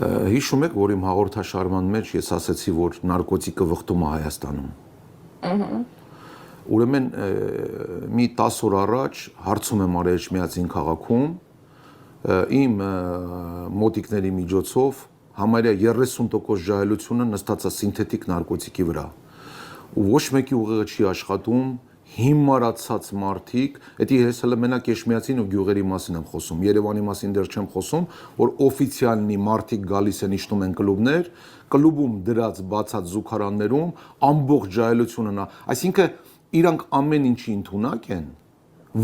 Հիշում եք, որ իմ հաղորդաշարման մեջ ես ասացի, որ նարկոտիկը վխտում է Հայաստանում։ Ուրեմն մի 10 օր առաջ հարցում եմ արել Էջմիածին քաղաքում իմ մոտիկների միջոցով համարյա 30% ժահելությունը նստած է սինթետիկ նարկոտիկի վրա։ Ու ոչ մեկի ուղեղը չի աշխատում, հիմարացած մարդիկ, դա ես հələ մենակ Էջմիածին ու գյուղերի մասին եմ խոսում, Երևանի մասին դեռ չեմ խոսում, որ օֆիցիալնի մարդիկ գալիս են իջնում են կլուբներ, կլուբում դրած բացած զուգարաններում ամբողջ ժահելությունն է, այսինքն իրանք ամեն ինչի ընդունակ են,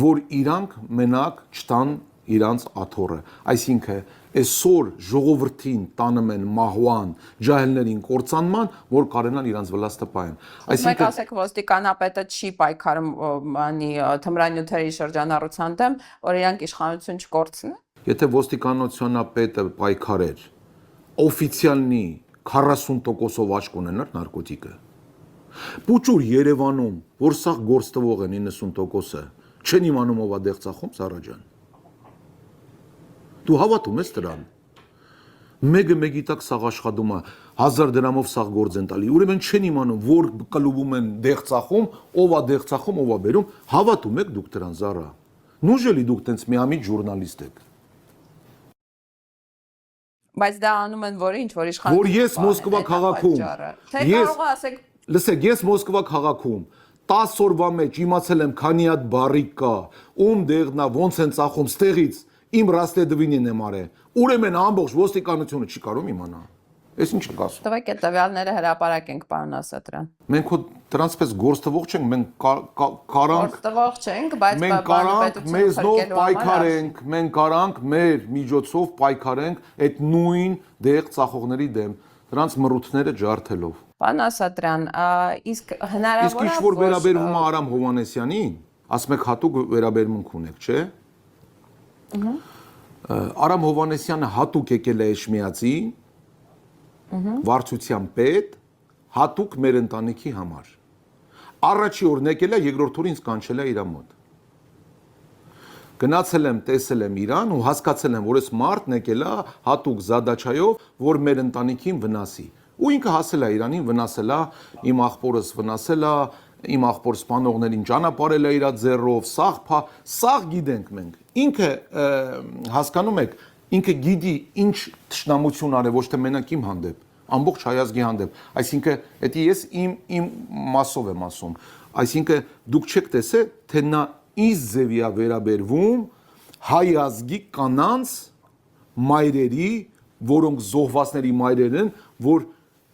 որ իրանք մենակ չտան իրանց աթոռը, այսինքն այսօր ժողովրդին տանում են մահվան, ջահելներին կործանման, որ կարենան իրանց վլաստը պահեն։ Այսինքն մեկ ասեք ոստիկանապետը չի պայքարում անի թմրանյութերի շրջանառության դեմ, որ իրանք իշխանություն չկորցնեն։ Եթե ոստիկանությունապետը պայքարեր, օֆիցիալնի 40%-ով աճք ունենար նարկոտիկը։ Պուճուր Երևանում, որ սա գործ տվող են 90%-ը, չեն իմանում ով է դեղ ծախում, Սարա ջան։ Դու հավատում ես դրան։ Մեկը մեկի տակ սաղ աշխատում է 1000 դրամով սաղ գործ են տալի։ Ուրեմն չեն իմանում, որ կլուբում են դեղ ծախում, ով է դեղ ծախում, ով է բերում, հավատում եք դուք դրան, Զարա։ Նուժելի դուք տենց միամիտ ժուրնալիստ եք։ Բայց դա անում են որ ինչ, որ իշխանություն։ Որ ես Մոսկվա քաղաքում։ Լսեք, ես Մոսկվա քաղաքում 10 օրվա մեջ իմացել եմ քանի հատ բարիկ կա, ում դեղնա, ոնց են ծախում, ստեղից իմ ռաստեդվինին եմ արել։ Ուրեմն ամբողջ ոստիկանությունը չի կարող իմանա։ Էս ինչ եք ասում։ Տվեք այդ տվյալները հրապարակենք, պարոն Ասատրյան։ Մենք հո դրանցպես գործտվող չենք, մենք կարանք գործտվող չենք, բայց մենք կարանք մեզնով պայքարենք, մենք կարանք մեր միջոցով պայքարենք այդ նույն դեղ ծախողների դեմ, դրանց մռութները ջարդելով։ Պարոն Ասատրյան, իսկ հնարավոր է Իսկ ինչ որ վերաբերվում է Արամ Հովհաննեսյանին, ասում եք հատուկ վերաբերմունք ունեք, չէ՞։ Արամ Հովհաննեսյանը հատուկ եկել է Էջմիածի վարչության պետ հատուկ մեր ընտանիքի համար։ Առաջի օրն եկել է, երկրորդ օրը ինձ կանչել է իր մոտ։ Գնացել եմ, տեսել եմ իրան ու հասկացել եմ, որ այս մարդն եկել է հատուկ զադաչայով, որ մեր ընտանիքին վնասի։ Ու ինքը հասել է Իրանին, վնասել է, իմ աղբորս վնասել է, իմ աղբոր սպանողներին ճանապարհել է իր ձեռով, սաղ գիտենք մենք։ Ինքը հասկանում եք, ինքը գիտի ինչ թշնամություն արել, ոչ թե մենակ իմ հանդեպ, ամբողջ հայազգի հանդեպ, այսինքն դա ես իմ մասով եմ ասում, այսինքն դուք չեք տեսել, թե նա ինձ ձևի է վերաբերվում հայազգի կանանց մայրերի, որոնք զոհվածների մայրեր են, որ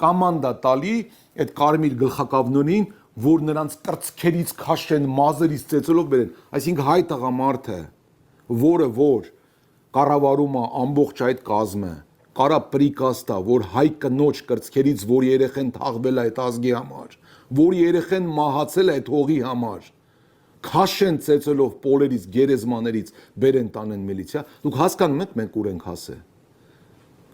կամանդա տալի այդ կարմիր գլխակավներին, որ նրանց կրծքերից քաշեն, մազերից ծեծելով բերեն, այսինքն հայ տղամարդը, որը որ կառավարում է ամբողջ այդ կազմը, կարա պրիկաստա, որ հայ կնոջ կրծքերից, որ երեխեն թաղվել է այդ ազգի համար, որ երեխեն մահացել է այդ հողի համար, քաշեն ծեծելով պոլերից, գերեզմաներից, բերեն տանեն միլիցիա, դուք հասկանում եք մենք ուր ենք հասել։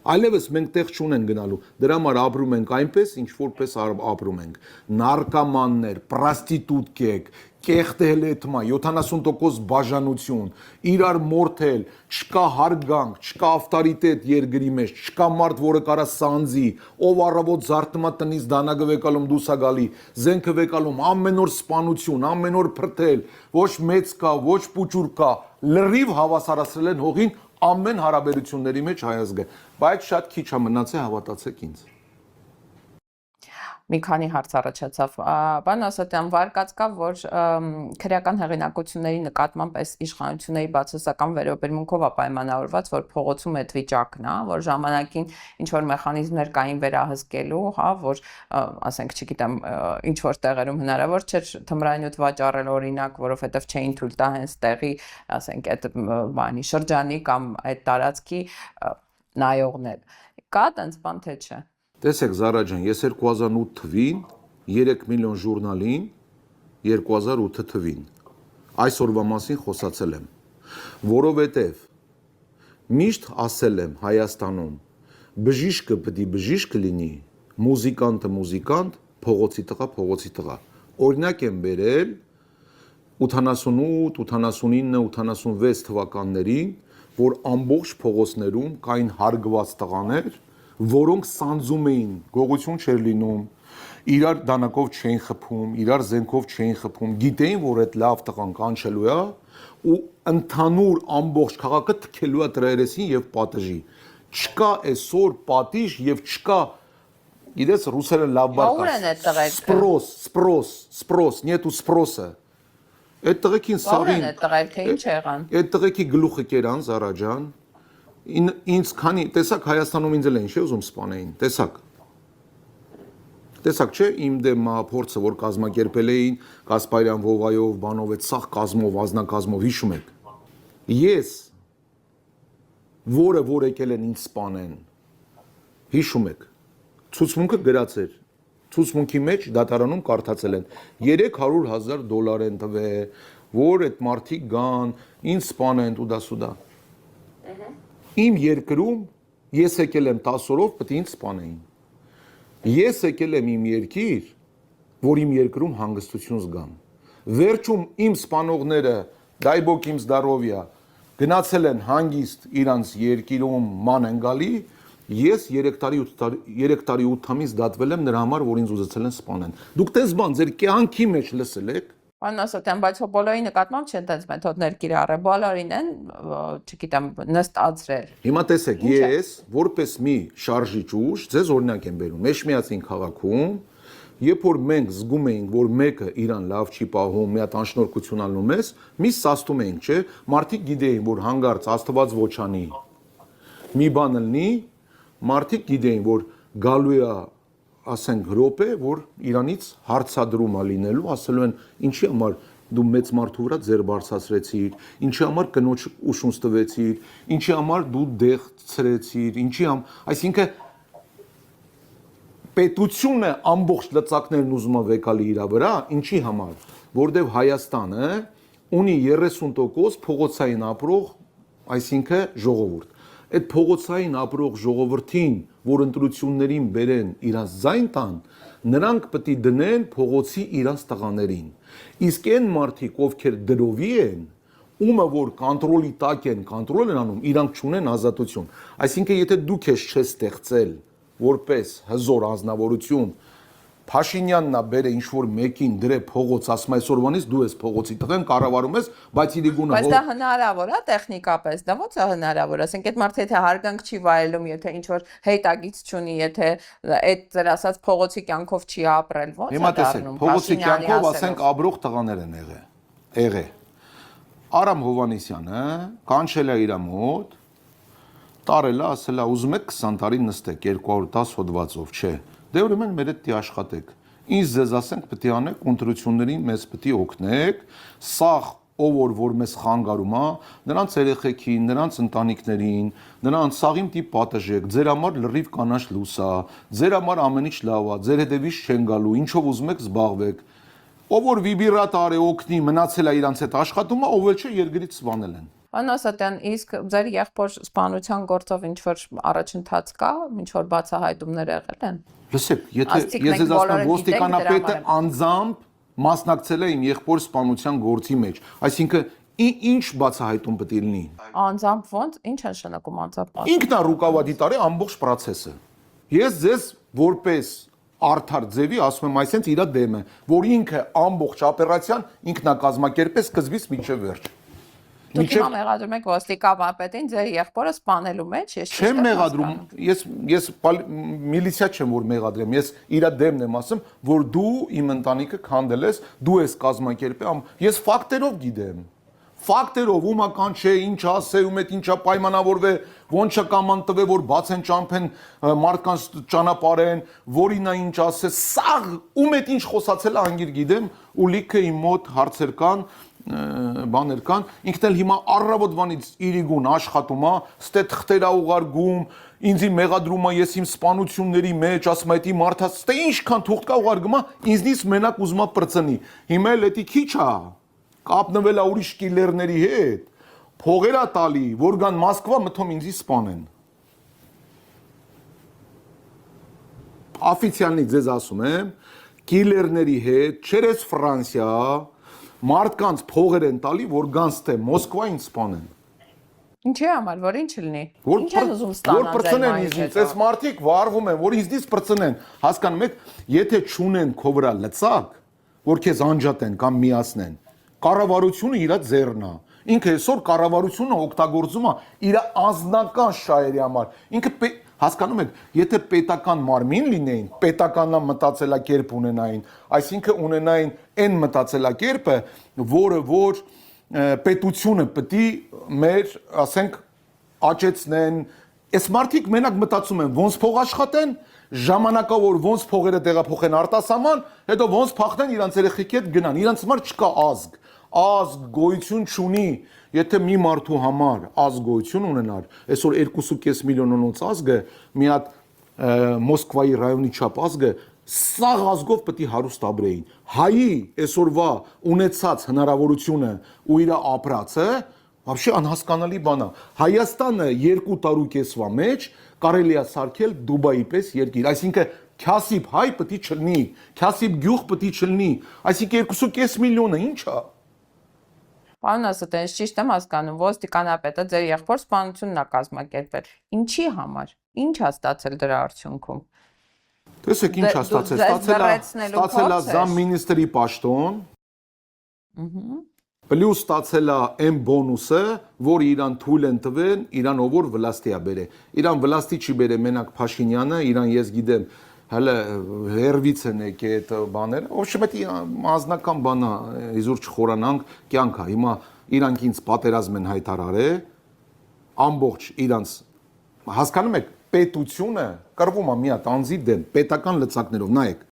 Այլևս մենք տեղ չունեն գնալու, դրա համար ապրում ենք այնպես, ինչ որպես ապրում ենք։ Նարկոմաններ, պրոստիտուտկեք, կեղտել էտմա, 70% բաժանություն, իրար մորթել, չկա հարգանք, չկա ավտորիտետ երկրի մեջ, չկա մարդ, որը կարա սանձի, ով առավոտ զարթնումա տնից դանակը վեկալում դուսա գալի, զենքը վեկալում, ամեն օր սպանություն, ամեն օր փրթել, ոչ մեծ կա, ոչ պուճուր կա, լրիվ հավասարացրել են հողին ամեն հարաբերությունների մեջ հայազգը, բայց շատ քիչ է մնացել, հավատացեք ինձ։ Մի քանի հարց առաջացավ, պարոն Ասատրյան, վարկած կա, որ քրեական հեղինակությունների նկատմամբ այս իշխանությունների բացասական վերաբերմունքով է պայմանավորված, որ փողոցում այդ վիճակն է, որ ժամանակին ինչ որ մեխանիզմներ կային վերահսկելու, հա, որ ասենք, չգիտեմ, ինչ որ տեղերում հնարավոր չէր թմրանյութ վաճառել օրինակ, որովհետև չէին թույլ տա հենց տեղի, ասենք, այդ բանի շրջանի կամ այդ տարածքի նայողներ։ Կա տենց բան թե չէ։ Տեսեք Զարա ջան, ես 2008 թվին 3 միլիոն ժուրնալին 2008 թվին այսօրվա մասին խոսացել եմ, որովհետև միշտ ասել եմ Հայաստանում բժիշկը պետք է բժիշկ լինի, մուզիկանտը մուզիկանտ, փողոցի տղա։ Օրինակ եմ բերել 88, 89, 86 թվականներին, որ ամբողջ փողոցներում կային հարգված տղաներ, որոնք սանձում էին, գողություն չէր լինում, իրար դանակով չէին խփում, իրար զենքով չէին խփում, գիտեին, որ այդ լավ տղան կանչելու է ու ընդհանուր ամբողջ քաղաքը թքելու է դրա երեսին եւ պատժի։ Չկա այսօր պատիժ եւ չկա գիտես ռուսերը լավ բառ Ո՞ւր են այդ տղերքը։ Սպրոս, նետու սպրոսը։ Այդ տղեկին Ո՞ւր սաղին են այդ տղերքը, ինչ եղան։ այդ տղեկի գլուխը կերան Զարա ջան։ Ինձ քանի տեսակ Հայաստանում ինձ էլ են չէ ուզում սպանեին, տեսակ չէ իմ դեմ փորձը որ կազմակերպել էին Կասպարյան Վովայով, բանով այդ սաղ կազմով, ազնակազմով հիշում եք։ Ես որ եկել են ինձ սպանեն։ Հիշում եք։ Ցուցմունքը գրած էր։ Ցուցմունքի մեջ դատարանում կարդացել են $300,000 են տվել, որ այդ մարդիկ գան, ինձ սպանեն ու դասուդա։ Իմ երկրում ես եկել եմ 10 օրով պետք է ինձ սպանեին։ Ես եկել եմ իմ երկիր, որ իմ երկրում հանգստություն զգամ։ Վերջում իմ սպանողները, դայ բոք իմ զդարովյա, գնացել են հանգիստ իրանց երկիրում ման են գալի, ես 3 տարի 8 ամիս դատվել եմ նրա համար, որ ինձ ուզեցել են սպանեն։ Դուք տես բան ձեր կյանքի մեջ լսել եք։ Պարոն Ասատյան, բայց բոլորի նկատմամբ չեն տենց մեթոդներ կիրառել, բոլորին են, չգիտեմ, նստածրել։ Հիմա տեսեք, ես որպես մի շարժիչ ուժ, ձեզ օրինակ եմ բերում, Մեջմիածին քաղաքում, երբ որ մենք զգում էինք, որ մեկը իրան լավ չի պահում, մի հատ անշնորհքություն անում ես, մի սաստում էինք, չէ՞, մարդիկ գիտեին, որ հանգարց Աստված ոչանի։ Մի բան լինի, մարդիկ գիտեին, որ գալու է ասենք րոպե, որ Իրանից հարցադրում է լինելու, ասելու են ինչի համար դու մեծ մարդու վրա ձեր բարձրացրեցիր, ինչի համար կնոջ ուշունց տվեցիր, ինչի համար դու դեղ ցրեցիր, այսինքն պետությունը ամբողջ լծակներն ուզում է վեկալի իր վրա, ինչի համար, որտեվ Հայաստանը ունի 30% փողոցային ապրող, այսինքն ժողովուրդ։ Այդ փողոցային ապրող ժողովրդին, որ ընտրություններին բերեն իրանց ձայն տան, նրանք պետք է դնեն փողոցի իրանց տղաներին։ Իսկ այն մարդիկ, ովքեր դրովի են, ումը որ կոնտրոլի տակ են, կոնտրոլ են անում, իրանք չունեն ազատություն։ Այսինքն, եթե դուք ես չես ստեղծել որպես հզոր անձնավորություն, Փաշինյանն է բերե ինչ որ մեկին դրե փողոց, ասում այսօրվանից դու ես փողոցի տղեն կառավարում ես, բայց իրիկունը Բայց դա հնարավոր է տեխնիկապես, դա ո՞նց է հնարավոր, ասենք այդ մարդը եթե հարգանք չի վայելում, եթե ինչ որ հետագից չունի, եթե այդ ձեր ասած փողոցի կյանքով չի ապրել, ո՞նց է Հիմա տեսեք, դառնում։ փողոցի կյանքով ասենք ապրող տղաներ են եղել։ Արամ Հովանեսյանը կանչել է իր մոտ, տարել է, ասել է ուզում եք 20 տարի նստեք 210 հոդվածով, չէ։ Դե ուրեմն մեր հետ աշխատեք։ Ինձ ձեզ ասենք պետք է անեք ընտրություններին մեզ պետք է օգնեք, սաղ ով որ մեզ խանգարում է, նրանց երեխեքին, նրանց ընտանիքներին, նրանց սաղին տիպ պատժեք, ձեր համար լրիվ կանաչ լույս է, ձեր համար ամեն ինչ լավ է, ձեր հետևից չեն գալու, ինչով ուզում եք զբաղվեք։ Ով որ վիբրատոր է օգնի, մնացել է իրանց հետ աշխատում է, ով էլ չէ երկրից սվանել են։ Պարոն Ասատյան, իսկ ձեր եղբոր սպանության գործով ինչ որ առաջընթաց կա, ինչ որ բացահայտումներ եղել են։ Լսեք, եթե ես ձեզ ասեմ ոստիկանապետը անձամբ մասնակցել է իմ եղբոր սպանության գործի մեջ, այսինքն ինչ բացահայտում պետք է լինի։ Անձամբ ո՞նց, ինչ է նշանակում անձամբ։ Ինքն է ռուկավադիտարի ամբողջ process-ը։ Ես ձեզ որպես արդար ձևի ասում եմ, այսինքն իր դեմ է, որ ինքը ամբողջ օպերացիան ինքն է կազմակերպել սկզբից մինչև վերջ։ Դուք հիմա մեղադրում եք ոստիկանապետին ձեր եղբորը սպանելու մեջ, ես չեմ մեղադրում, ես միլիցիա չեմ որ մեղադրեմ, ես իր դեմն եմ ասում, որ դու իմ ընտանիքը քանդել ես, դու ես կազմակերպել, ես ֆակտերով գիտեմ։ Ֆակտերով ումական չէ, ինչ ասե, ում հետ ինչա պայմանավորվե, ոնց կաման տվե, որ բացեն ճամփեն մարդկանց ճանապարհեն, որին է ինչ ասե, սաղ ում հետ ինչ խոսացել է անգիր գիտեմ, ու լիքը իմ մոտ հարցեր կան, բաներ կան, ինքն էլ հիմա առավոտվանից իրիգուն աշխատում է, ստե թղթեր ուղարկում, ինձի մեղադրում է, ես իմ սպանությունների մեջ, ասում է, դի մարդա, ստե ինչքան թուղթ կա ուղարկում է, ինձնից մենակ ուզում է պրծնի։ Հիմա էլ էդի քիչ է, կապնվել է ուրիշ կիլերների հետ, փողեր է տալի, որ գան Մոսկվա մթում ինձի սպանեն։ Օֆիցիալնիկ ձեզ ասում եմ, կիլերների հետ, չերես Ֆրանսիա, մարդկանց փողեր են տալի, որ գան ստե Մոսկվա ինձ սպանեն։ Ինչի համար, որ ինչ լինի։ Որ Ինչ են ուզում որ ստանալ բրցնեն ձեր ինձնից, մայրիկը։ այս մարդիկ վարվում են, որ ինձնից բրցնեն, հասկանում եք, եթե չունեն քո վրա լծակ, որ քեզ անջատեն կամ միացնեն, կառավարությունը իր ձեռն է։ Ինքը այսօր կառավարությունը օգտագործում է իր անձնական շահերի համար։ Ինքը հասկանում եք, եթե պետական մարմին լինեին, պետականա մտածելակերպ ունենային, այսինքն ունենային այն մտածելակերպը, որը որ պետությունը պետք է մեր, ասենք, աճեցնեն, այս մարդիկ մենակ մտածում են ոնց փող աշխատեն, ժամանակավոր ոնց փողերը տեղափոխեն արտասահման, հետո ոնց փախնեն իրանց երեխեքի հետ գնան, իրանց համար չկա ազգ գոյություն չունի, եթե մի մարդու համար ազգ գոյություն ունենար, այսօր 2.5 միլիոնոնոց ազգը մի հատ Մոսկվայի ռայոնի չափ ազգը սաղ ազգով պետք է հարուստ ապրեին։ Հայի այսօրվա ունեցած հնարավորությունը ու իր ապրածը вообще անհասկանալի բան է։ Հայաստանը 2 տարուկեսվա մեջ կարելի է սարքել Դուբայի պես երկիր, այսինքն քյասիբ հայ պետք է չլինի, քյասիբ գյուղ պետք է չլինի, այսինքն 2.5 միլիոնը ի՞նչ է։ Պարոն Ասատյան, ճիշտ եմ հասկանում, ոստիկանապետը ձեր եղբոր սպանությունն է կազմակերպել։ Ինչի համար։ Ինչ է ստացել դրա արդյունքում։ Տեսեք ինչ է ստացել, ստացել է զամմինիստրի պաշտոն, պլյուս ստացել է այն բոնուսը, որ իրան թույլ են տվել, իրան ով որ վլաստի է բերել։ Իրան վլաստի չի բերել մենակ Փաշինյանը, իրան ես գիտեմ, հələ հերվից են եկել այդ բաները, ոչ պետք է անձնական բան է, իզուր չխորանանք, կյանք է։ Հիմա իրանք ինձ պատերազմ են հայտարարել, ամբողջ իրանց հասկանում եք, պետությունը կռվում է մի հատ անձի դեմ, պետական լծակներով, նայեք,